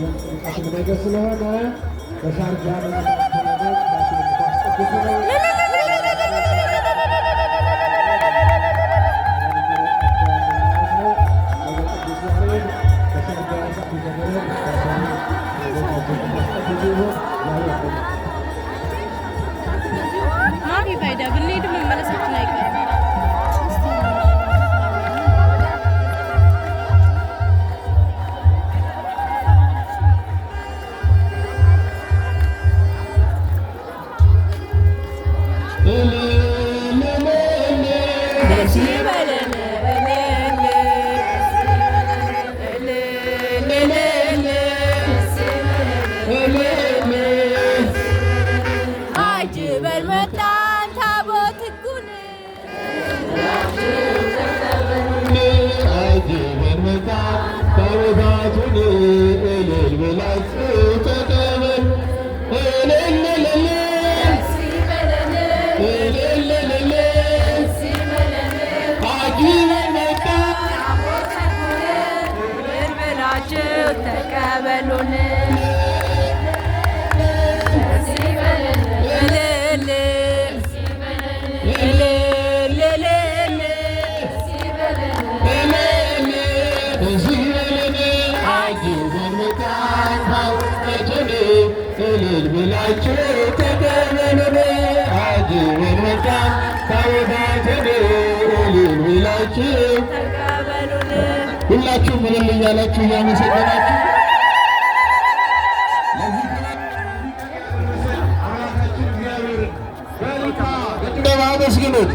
ዓለም ጥምቀት ነገር ስለሆነ በሻርጃ በመሳሰሉት ራሱን የምታስጠብቁ ነው። ሁላችሁ ምንም እያላችሁ እያመሰገናችሁ እንደማመስግኑት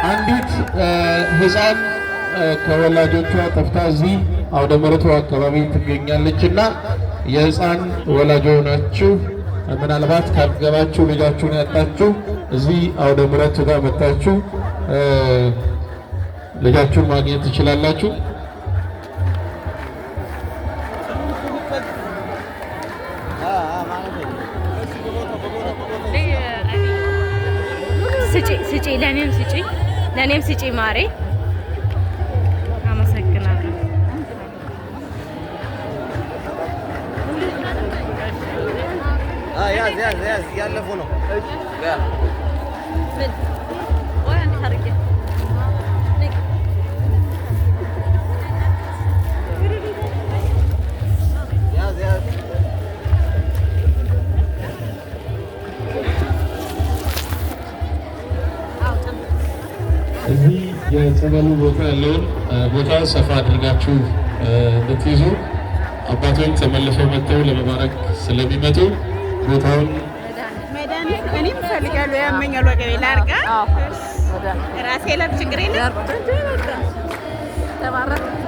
አንዲት ሕፃን ከወላጆቿ ጠፍታ እዚህ አውደ ምሕረቱ አካባቢ ትገኛለችና የሕፃን ወላጅ ሆናችሁ ምናልባት ካልገባችሁ ልጃችሁን ያጣችሁ እዚህ አውደ ምሕረቱ ጋር መጣችሁ ልጃችሁን ማግኘት ትችላላችሁ። ስጪ ለኔም ስጪ ማሬ። አመሰግናለሁ። ያዝ ያለፉ ነው። እዚህ የጸበሉ ቦታ ያለውን ቦታ ሰፋ አድርጋችሁ እንድትይዙ አባቶች ተመልሰው መጥተው ለመባረክ ስለሚመጡ ቦታውን እኔም እፈልጋለሁ። ያመኛል ወገቤ ላርጋ ራሴ ለም ችግር የለም።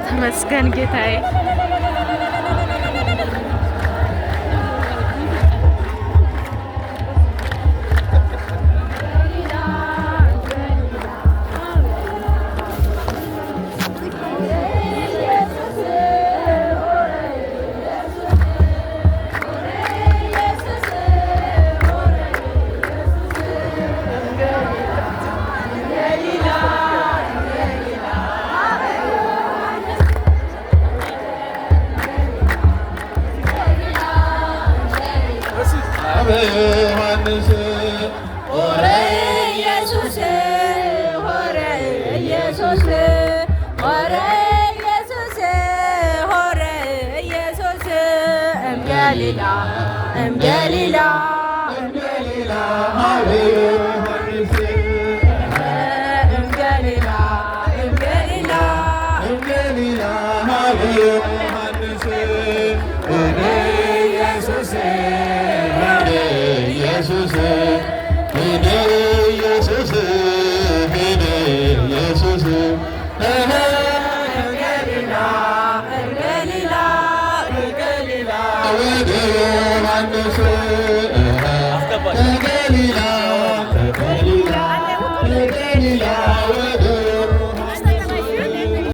ተመስገን ጌታዬ። ገሊላ